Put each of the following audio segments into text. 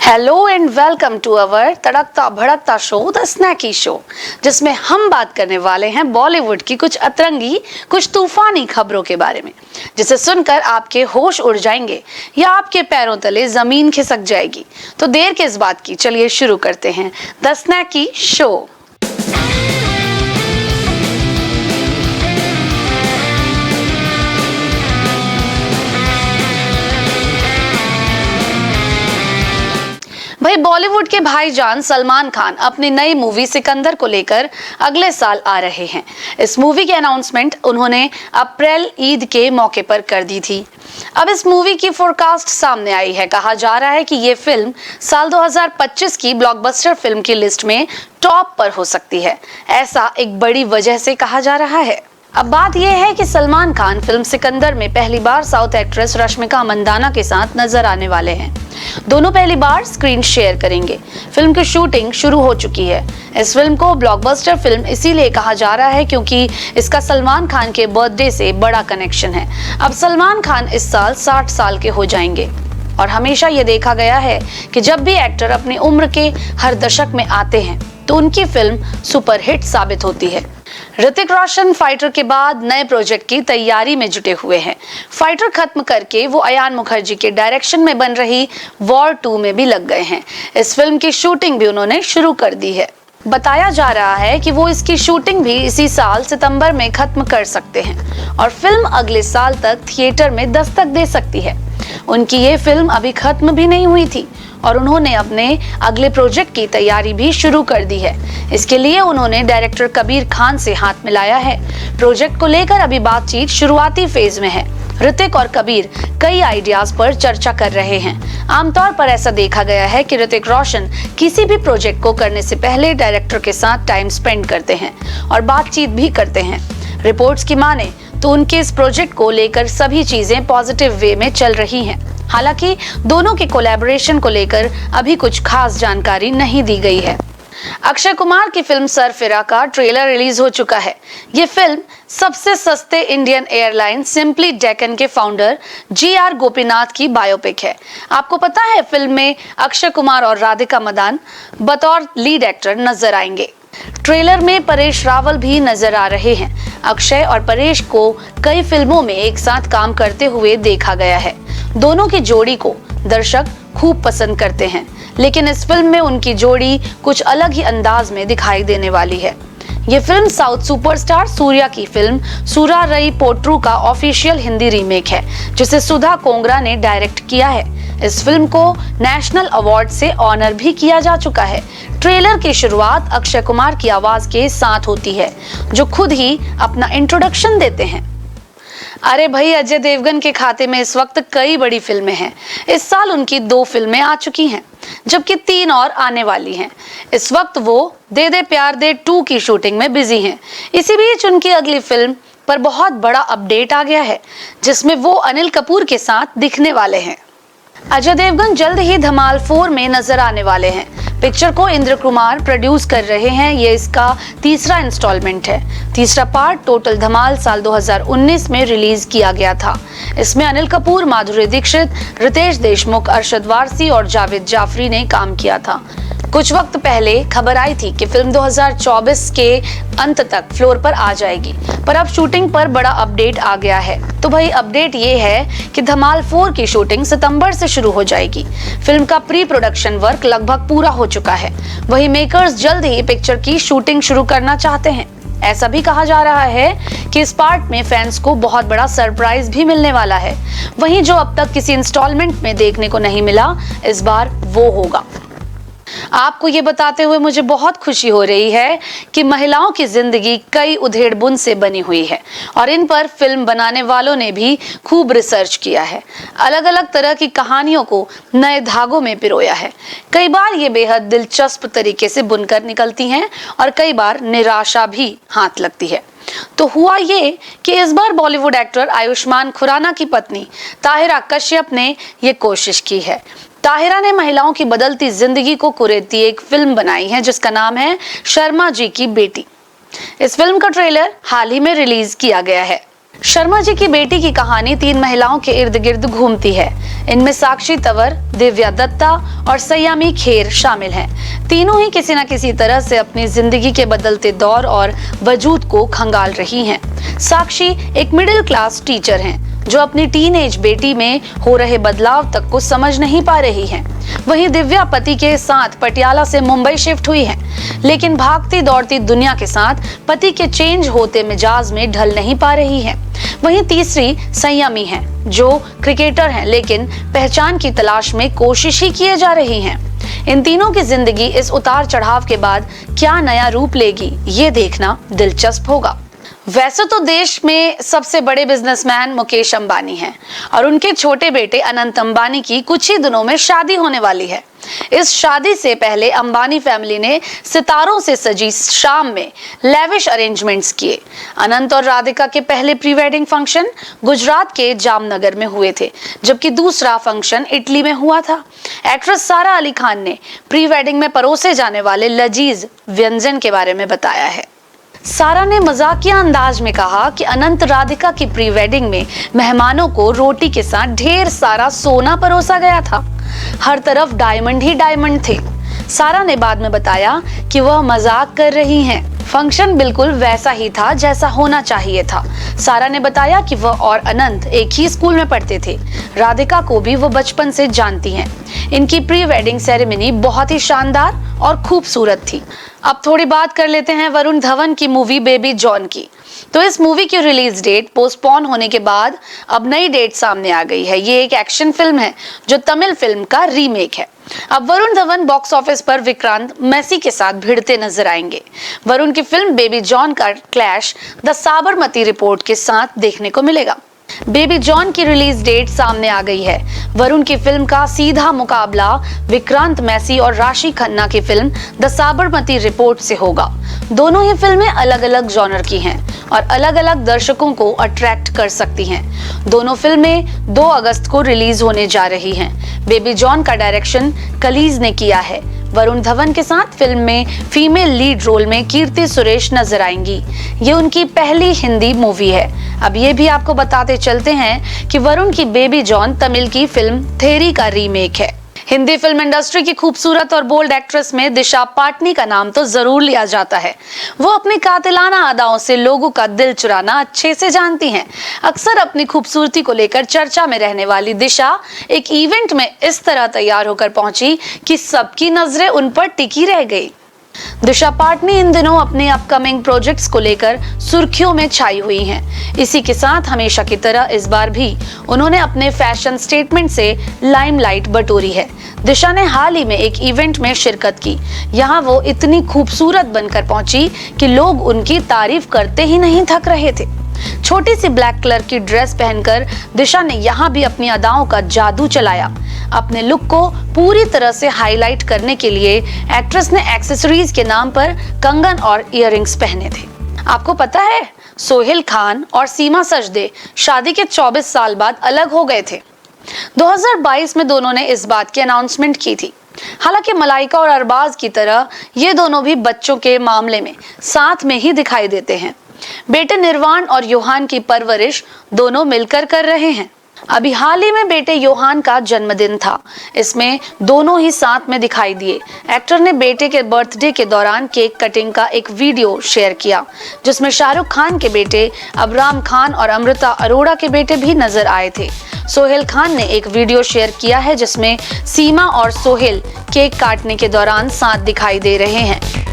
Hello and welcome to our तड़कता भड़कता show the snacky show, जिसमें हम बात करने वाले हैं बॉलीवुड की कुछ अतरंगी, कुछ तूफानी खबरों के बारे में, जिसे सुनकर आपके होश उड़ जाएंगे या आपके पैरों तले जमीन खिसक जाएगी। तो देर किस बात की, चलिए शुरू करते हैं द स्नैकी शो। भाई, बॉलीवुड के भाईजान सलमान खान अपनी नई मूवी सिकंदर को लेकर अगले साल आ रहे हैं। इस मूवी की अनाउंसमेंट उन्होंने अप्रैल ईद के मौके पर कर दी थी। अब इस मूवी की फोरकास्ट सामने आई है। कहा जा रहा है कि ये फिल्म साल 2025 की ब्लॉकबस्टर फिल्म की लिस्ट में टॉप पर हो सकती है। ऐसा एक बड़ी वजह से कहा जा रहा है। अब बात यह है कि सलमान खान फिल्म सिकंदर में पहली बार साउथ एक्ट्रेस रश्मिका मंदाना के साथ नजर आने वाले हैं। दोनों पहली बार स्क्रीन शेयर करेंगे। फिल्म की शूटिंग शुरू हो चुकी है। इस फिल्म को ब्लॉकबस्टर फिल्म इसीलिए कहा जा रहा है क्योंकि इसका सलमान खान के बर्थडे से बड़ा कनेक्शन है। अब सलमान खान इस साल 60 साल के हो जाएंगे और हमेशा ये देखा गया है कि जब भी एक्टर अपनी उम्र के हर दशक में आते हैं तो उनकी फिल्म सुपरहिट साबित होती है। ऋतिक रोशन फाइटर के बाद नए प्रोजेक्ट की तैयारी में जुटे हुए हैं। फाइटर खत्म करके वो अयान मुखर्जी के डायरेक्शन में बन रही वॉर 2 में भी लग गए हैं। इस फिल्म की शूटिंग भी उन्होंने शुरू कर दी है। बताया जा रहा है कि वो इसकी शूटिंग भी इसी साल सितंबर में खत्म कर सकते हैं और फिल्म अगले साल तक थिएटर में दस्तक दे सकती है। उनकी ये फिल्म अभी खत्म भी नहीं हुई थी और उन्होंने अपने अगले प्रोजेक्ट की तैयारी भी शुरू कर दी है। इसके लिए उन्होंने डायरेक्टर कबीर खान से हाथ मिलाया है। प्रोजेक्ट को लेकर अभी बातचीत शुरुआती फेज में है। ऋतिक और कबीर कई आइडियाज पर चर्चा कर रहे हैं। आमतौर पर ऐसा देखा गया है कि ऋतिक रोशन किसी भी प्रोजेक्ट को करने से पहले डायरेक्टर के साथ टाइम स्पेंड करते हैं और बातचीत भी करते हैं। रिपोर्ट्स की माने तो उनके इस प्रोजेक्ट को लेकर सभी चीजें पॉजिटिव वे में चल रही हैं। हालांकि दोनों के कोलैबोरेशन को लेकर अभी कुछ खास जानकारी नहीं दी गई है। अक्षय कुमार की फिल्म सरफिरा का ट्रेलर रिलीज हो चुका है। ये फिल्म सबसे सस्ते इंडियन एयरलाइन सिंपली डेक्कन के फाउंडर GR गोपीनाथ की बायोपिक है। आपको पता है, फिल्म में अक्षय कुमार और राधिका मदान बतौर लीड एक्टर नजर आएंगे। ट्रेलर में परेश रावल भी नजर आ रहे हैं। अक्षय और परेश को कई फिल्मों में एक साथ काम करते हुए देखा गया है। दोनों की जोड़ी को दर्शक खूब पसंद करते हैं, लेकिन इस फिल्म में उनकी जोड़ी कुछ अलग ही अंदाज में दिखाई देने वाली है। ये फिल्म साउथ सुपरस्टार सूर्या की फिल्म सुरारई पोट्रू का ऑफिशियल हिंदी रीमेक है, जिसे सुधा कोंगरा ने डायरेक्ट किया है। इस फिल्म को नेशनल अवार्ड से ऑनर भी किया जा चुका है। ट्रेलर की शुरुआत अक्षय कुमार की आवाज के साथ होती है, जो खुद ही अपना इंट्रोडक्शन देते हैं। अरे भाई, अजय देवगन के खाते में इस वक्त कई बड़ी फिल्में हैं। इस साल उनकी 2 फिल्में आ चुकी हैं, जबकि 3 और आने वाली हैं। इस वक्त वो दे दे प्यार दे 2 की शूटिंग में बिजी हैं। इसी बीच उनकी अगली फिल्म पर बहुत बड़ा अपडेट आ गया है, जिसमें वो अनिल कपूर के साथ दिखने वाले हैं। अजय देवगन जल्द ही धमाल 4 में नजर आने वाले हैं। पिक्चर को इंद्र कुमार प्रोड्यूस कर रहे हैं। ये इसका तीसरा इंस्टॉलमेंट है। तीसरा पार्ट टोटल धमाल साल 2019 में रिलीज किया गया था। इसमें अनिल कपूर, माधुरी दीक्षित, रितेश देशमुख, अरशद वारसी और जावेद जाफरी ने काम किया था। कुछ वक्त पहले खबर आई थी कि फिल्म 2024 के अंत तक फ्लोर पर आ जाएगी, पर अब शूटिंग पर बड़ा अपडेट आ गया है। तो भाई, अपडेट ये है कि धमाल 4 की शूटिंग सितंबर से शुरू हो जाएगी। फिल्म का प्री प्रोडक्शन वर्क लगभग पूरा हो चुका है। वहीं मेकर्स जल्द ही पिक्चर की शूटिंग शुरू करना चाहते हैं। ऐसा भी कहा जा रहा है कि इस पार्ट में फैंस को बहुत बड़ा सरप्राइज भी मिलने वाला है। वहीं जो अब तक किसी इंस्टॉलमेंट में देखने को नहीं मिला, इस बार वो होगा। आपको ये बताते हुए मुझे बहुत खुशी हो रही है कि महिलाओं की जिंदगी कई उधेड़-बुन से बनी हुई है और इन पर फिल्म बनाने वालों ने भी खूब रिसर्च किया है। अलग अलग तरह की कहानियों को नए धागों में पिरोया है। कई बार ये बेहद दिलचस्प तरीके से बुनकर निकलती हैं और कई बार निराशा भी हाथ लगती है। तो हुआ ये कि इस बार बॉलीवुड एक्टर आयुष्मान खुराना की पत्नी ताहिरा कश्यप ने ये कोशिश की है। ताहिरा ने महिलाओं की बदलती जिंदगी को कुरेदती एक फिल्म बनाई है, जिसका नाम है शर्मा जी की बेटी। इस फिल्म का ट्रेलर हाल ही में रिलीज किया गया है। शर्मा जी की बेटी की कहानी 3 महिलाओं के इर्द गिर्द घूमती है। इनमें साक्षी तंवर, दिव्या दत्ता और संयमी खेर शामिल हैं। तीनों ही किसी न किसी तरह से अपनी जिंदगी के बदलते दौर और वजूद को खंगाल रही हैं। साक्षी एक मिडिल क्लास टीचर हैं जो अपनी टीनेज बेटी में हो रहे बदलाव तक को समझ नहीं पा रही हैं। वहीं दिव्या पति के साथ पटियाला से मुंबई शिफ्ट हुई है, लेकिन भागती दौड़ती दुनिया के साथ पति के चेंज होते मिजाज में ढल नहीं पा रही है। वहीं तीसरी संयमी है जो क्रिकेटर हैं, लेकिन पहचान की तलाश में कोशिश ही किए जा रही हैं। इन तीनों की जिंदगी इस उतार चढ़ाव के बाद क्या नया रूप लेगी, ये देखना दिलचस्प होगा। वैसे तो देश में सबसे बड़े बिजनेसमैन मुकेश अंबानी हैं और उनके छोटे बेटे अनंत अंबानी की कुछ ही दिनों में शादी होने वाली है। इस शादी से पहले अंबानी फैमिली ने सितारों से सजी शाम में लेविश अरेंजमेंट्स किए। अनंत और राधिका के पहले प्री वेडिंग फंक्शन गुजरात के जामनगर में हुए थे, जबकि दूसरा फंक्शन इटली में हुआ था। एक्ट्रेस सारा अली खान ने प्री वेडिंग में परोसे जाने वाले लजीज व्यंजन के बारे में बताया है। सारा ने मजाकिया अंदाज में कहा कि अनंत राधिका की प्री वेडिंग में मेहमानों को रोटी के साथ ढेर सारा सोना परोसा गया था। हर तरफ डायमंड ही डायमंड थे। सारा ने बाद में बताया कि वह मजाक कर रही हैं। फंक्शन बिल्कुल वैसा ही था जैसा होना चाहिए था। सारा ने बताया कि वह और अनंत एक ही स्कूल में पढ़ते थे। राधिका को भी वो बचपन से जानती हैं। इनकी प्री वेडिंग सेरेमनी बहुत ही शानदार और खूबसूरत थी। अब थोड़ी बात कर लेते हैं वरुण धवन की मूवी बेबी जॉन की। तो इस मूवी की रिलीज डेट पोस्टपोन होने के बाद अब नई डेट सामने आ गई है। ये एक एक्शन फिल्म है जो तमिल फिल्म का रीमेक है। अब वरुण धवन बॉक्स ऑफिस पर विक्रांत मैसी के साथ भिड़ते नजर आएंगे। वरुण की फिल्म बेबी जॉन का क्लैश द साबरमती रिपोर्ट के साथ देखने को मिलेगा। बेबी जॉन की रिलीज डेट सामने आ गई है। वरुण की फिल्म का सीधा मुकाबला विक्रांत मैसी और राशि खन्ना की फिल्म द साबरमती रिपोर्ट से होगा। दोनों ही फिल्में अलग अलग जॉनर की हैं और अलग अलग दर्शकों को अट्रैक्ट कर सकती हैं। दोनों फिल्में 2 अगस्त को रिलीज होने जा रही हैं। बेबी जॉन का डायरेक्शन कलीज ने किया है। वरुण धवन के साथ फिल्म में फीमेल लीड रोल में कीर्ति सुरेश नजर आएंगी। ये उनकी पहली हिंदी मूवी है। अब ये भी आपको बताते चलते हैं कि वरुण की बेबी जॉन तमिल की फिल्म थेरी का रीमेक है। हिंदी फिल्म इंडस्ट्री की खूबसूरत और बोल्ड एक्ट्रेस में दिशा पाटनी का नाम तो जरूर लिया जाता है। वो अपनी कातिलाना अदाओं से लोगों का दिल चुराना अच्छे से जानती हैं। अक्सर अपनी खूबसूरती को लेकर चर्चा में रहने वाली दिशा एक इवेंट में इस तरह तैयार होकर पहुंची कि सबकी नजरें उन पर टिकी रह गई। दिशा पाटनी इन दिनों अपने अपकमिंग प्रोजेक्ट्स को लेकर सुर्खियों में छाई हुई हैं। इसी के साथ हमेशा की तरह इस बार भी उन्होंने अपने फैशन स्टेटमेंट से लाइमलाइट बटोरी है। दिशा ने हाल ही में एक इवेंट में शिरकत की। यहाँ वो इतनी खूबसूरत बनकर पहुंची कि लोग उनकी तारीफ करते ही नहीं थक रहे थे। छोटी सी ब्लैक कलर की ड्रेस पहनकर दिशा ने यहाँ भी अपनी अदाओं का जादू चलाया। अपने लुक को पूरी तरह से हाईलाइट करने के लिए एक्ट्रेस ने एक्सेसरीज के नाम पर कंगन और इयररिंग्स पहने थे। आपको पता है, सोहेल खान और सीमा सजदे शादी के 24 साल बाद अलग हो गए थे। 2022 में दोनों ने इस बात की अनाउंसमेंट की थी। हालांकि मलाइका और अरबाज की तरह ये दोनों भी बच्चों के मामले में साथ में ही दिखाई देते हैं। बेटे निर्वाण और योहान की परवरिश दोनों मिलकर कर रहे हैं। अभी हाल ही में बेटे योहान का जन्मदिन था। इसमें दोनों ही साथ में दिखाई दिए। एक्टर ने बेटे के बर्थडे के दौरान केक कटिंग का एक वीडियो शेयर किया, जिसमें शाहरुख खान के बेटे अबराम खान और अमृता अरोड़ा के बेटे भी नजर आए थे। सोहेल खान ने एक वीडियो शेयर किया है जिसमें सीमा और सोहेल केक काटने के दौरान साथ दिखाई दे रहे हैं।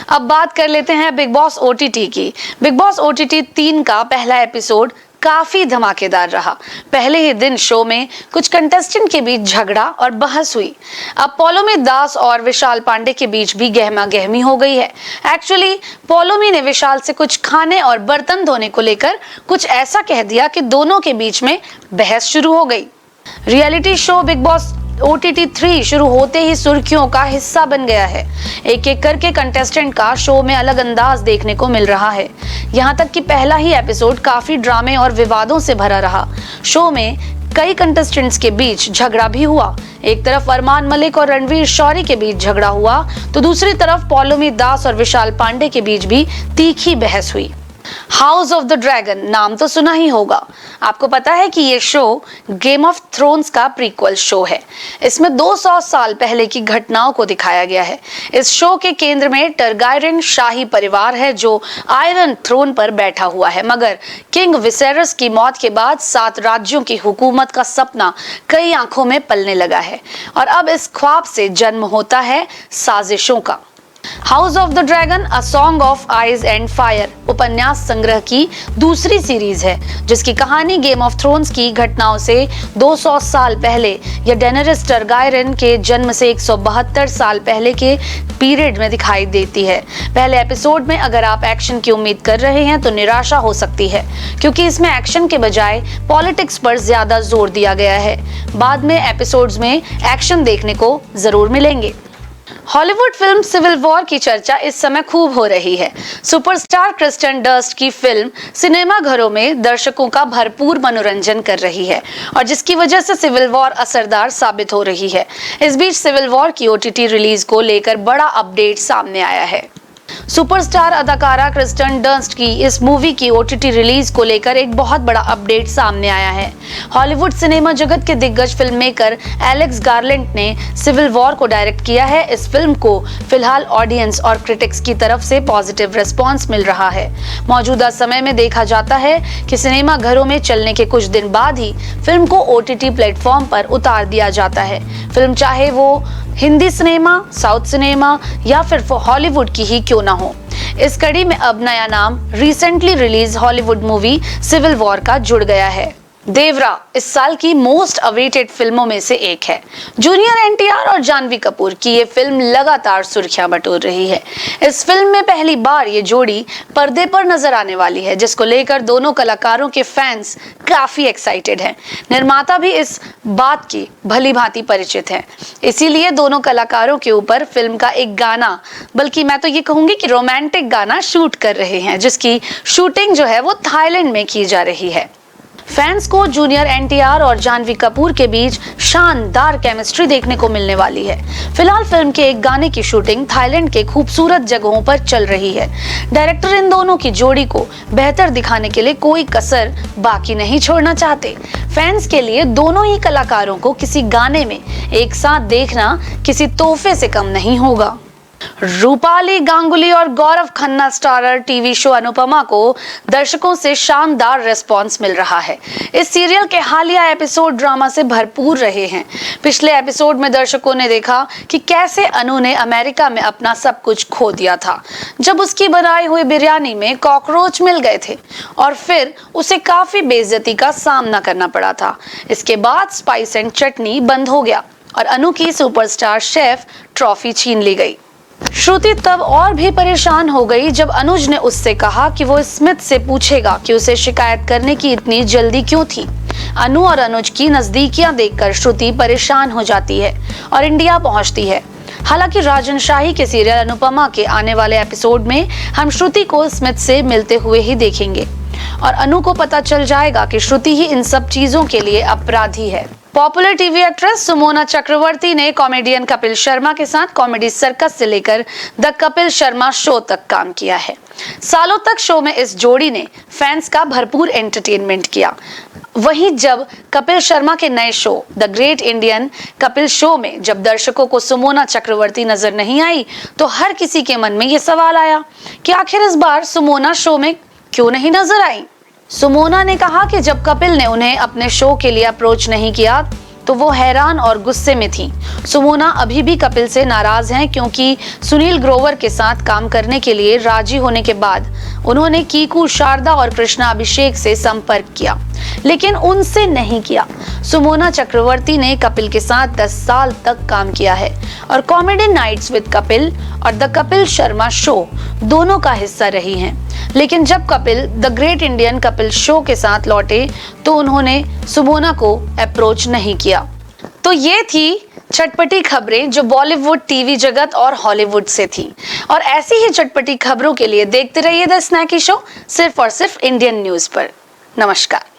अब बात कर लेते हैं बिग बॉस ओटीटी की। बिग बॉस ओटीटी 3 का पहला एपिसोड काफी धमाकेदार रहा। पहले ही दिन शो में कुछ कंटेस्टेंट के बीच झगड़ा और बहस हुई। अब पौलोमी दास और विशाल पांडे के बीच भी गहमा गहमी हो गई है। एक्चुअली पौलोमी ने विशाल से कुछ खाने और बर्तन धोने को लेकर कुछ ऐसा कह दिया कि दोनों के बीच में बहस शुरू हो गई। Reality show big boss OTT 3 शुरू होते ही सुर्खियों का हिस्सा बन गया है। एक एक करके कंटेस्टेंट का शो में अलग अंदाज देखने को मिल रहा है। यहाँ तक कि पहला ही एपिसोड काफी ड्रामे और विवादों से भरा रहा। शो में कई कंटेस्टेंट्स के बीच झगड़ा भी हुआ। एक तरफ अरमान मलिक और रणवीर शौरी के बीच झगड़ा हुआ तो दूसरी तरफ पौलोमी दास और विशाल पांडे के बीच भी तीखी बहस हुई। हाउस ऑफ द ड्रैगन नाम तो सुना ही होगा। आपको पता है कि ये शो गेम ऑफ थ्रोन्स का प्रीक्वल शो है। इसमें 200 साल पहले की घटनाओं को दिखाया गया है। इस शो के केंद्र में टरगायरन शाही परिवार है जो आयरन थ्रोन पर बैठा हुआ है, मगर किंग विसेरस की मौत के बाद 7 राज्यों की हुकूमत का सपना कई आंखों में पलने लगा है और अब इस ख्वाब से जन्म होता है साजिशों का। House of the dragon a song of eyes and fire उपन्यास संग्रह की दूसरी सीरीज है जिसकी कहानी गेम ऑफ थ्रोन्स की घटनाओं से 200 साल पहले या डेनेरिस टारगायरन के जन्म से 172 साल पहले के पीरियड में दिखाई देती है। पहले एपिसोड में अगर आप एक्शन की उम्मीद कर रहे हैं तो निराशा हो सकती है, क्योंकि इसमें एक्शन के बजाय पॉलिटिक्स पर ज्यादा जोर दिया गया है। बाद में एपिसोड्स में एक्शन देखने को जरूर मिलेंगे। हॉलीवुड फिल्म सिविल वॉर की चर्चा इस समय खूब हो रही है। सुपरस्टार क्रिस्टन डस्ट की फिल्म सिनेमा घरों में दर्शकों का भरपूर मनोरंजन कर रही है और जिसकी वजह से सिविल वॉर असरदार साबित हो रही है। इस बीच सिविल वॉर की OTT रिलीज को लेकर बड़ा अपडेट सामने आया है। सुपरस्टार अदाकारा क्रिस्टन डस्ट की इस मूवी की OTT रिलीज को लेकर एक बहुत बड़ा अपडेट सामने आया है। हॉलीवुड सिनेमा जगत के दिग्गज फिल्म मेकर एलेक्स गार्लैंड ने सिविल वॉर को डायरेक्ट किया है। इस फिल्म को फिलहाल ऑडियंस और क्रिटिक्स की तरफ से पॉजिटिव रिस्पांस मिल रहा है। मौजूदा समय में देखा जाता है कि सिनेमा घरों में चलने के कुछ दिन बाद ही फिल्म को OTT प्लेटफॉर्म पर उतार दिया जाता है। फिल्म चाहे वो हिंदी सिनेमा, साउथ सिनेमा या फिर हॉलीवुड की ही क्यों ना हो। इस कड़ी में अब नया नाम recently release Hollywood movie civil war का जुड़ गया है। देवरा इस साल की मोस्ट अवेटेड फिल्मों में से एक है। जूनियर NTR और जानवी कपूर की ये फिल्म लगातार सुर्खियां बटोर रही है। इस फिल्म में पहली बार ये जोड़ी पर्दे पर नजर आने वाली है, जिसको लेकर दोनों कलाकारों के फैंस काफी एक्साइटेड हैं। निर्माता भी इस बात की भली भांति परिचित हैं, इसीलिए दोनों कलाकारों के ऊपर फिल्म का एक गाना, बल्कि मैं तो ये कहूंगी कि रोमांटिक गाना शूट कर रहे हैं, जिसकी शूटिंग जो है वो थाईलैंड में की जा रही है। फैंस को जूनियर NTR और जानवी कपूर के बीच शानदार केमिस्ट्री देखने को मिलने वाली है। फिलहाल फिल्म के एक गाने की शूटिंग थाईलैंड के खूबसूरत जगहों पर चल रही है। डायरेक्टर इन दोनों की जोड़ी को बेहतर दिखाने के लिए कोई कसर बाकी नहीं छोड़ना चाहते। फैंस के लिए दोनों ही कलाकारों को किसी गाने में एक साथ देखना किसी तोहफे से कम नहीं होगा। रूपाली गांगुली और Gaurav Khanna starrer TV show Anupama को दर्शकों से शानदार रिस्पांस मिल रहा है। इस सीरियल के हालिया एपिसोड ड्रामा से भरपूर रहे हैं। पिछले एपिसोड में दर्शकों ने देखा कि कैसे अनु ने अमेरिका में अपना सब कुछ खो दिया था, जब उसकी बनाई हुई बिरयानी में कॉकरोच मिल गए थे और फिर उसे काफी बेइज्जती का सामना करना पड़ा था। इसके बाद स्पाइस एंड चटनी बंद हो गया और अनु की सुपरस्टार शेफ ट्रॉफी छीन ली गई। श्रुति तब और भी परेशान हो गई जब अनुज ने उससे कहा कि वो स्मिथ से पूछेगा कि उसे शिकायत करने की इतनी जल्दी क्यों थी। अनु और अनुज की नजदीकियां देखकर श्रुति परेशान हो जाती है और इंडिया पहुंचती है। हालांकि राजन शाही के सीरियल अनुपमा के आने वाले एपिसोड में हम श्रुति को स्मिथ से मिलते हुए ही देखेंगे और अनु को पता चल जाएगा कि श्रुति ही इन सब चीजों के लिए अपराधी है। पॉपुलर टीवी एक्ट्रेस सुमोना चक्रवर्ती ने कॉमेडियन कपिल शर्मा के साथ कॉमेडी सर्कस से लेकर द कपिल शर्मा शो तक काम किया है। सालों तक शो में इस जोड़ी ने फैंस का भरपूर एंटरटेनमेंट किया। वहीं जब कपिल शर्मा के नए show the great Indian Kapil show में जब दर्शकों को सुमोना चक्रवर्ती नजर नहीं आई तो हर किसी के मन में ये सवाल आया कि आखिर इस बार सुमोना शो में क्यों नहीं नजर आई। सुमोना ने कहा कि जब कपिल ने उन्हें अपने शो के लिए अप्रोच नहीं किया तो वो हैरान और गुस्से में थी। सुमोना अभी भी कपिल से नाराज हैं क्योंकि सुनील ग्रोवर के साथ काम करने के लिए राजी होने के बाद उन्होंने कीकू, शारदा और कृष्णा अभिषेक से संपर्क किया, लेकिन उनसे नहीं किया। सुमोना चक्रवर्ती ने कपिल के साथ 10 साल तक काम किया है और कॉमेडी नाइट्स विद कपिल और द कपिल शर्मा शो दोनों का हिस्सा रही हैं। लेकिन जब Kapil the great Indian Kapil show के साथ लौटे तो उन्होंने सुमोना को अप्रोच नहीं किया। तो ये थी चटपटी खबरें जो बॉलीवुड, टीवी जगत और हॉलीवुड से थी। और ऐसी ही चटपटी खबरों के लिए देखते रहिए द स्नैकी शो, सिर्फ और सिर्फ इंडियन न्यूज पर। नमस्कार।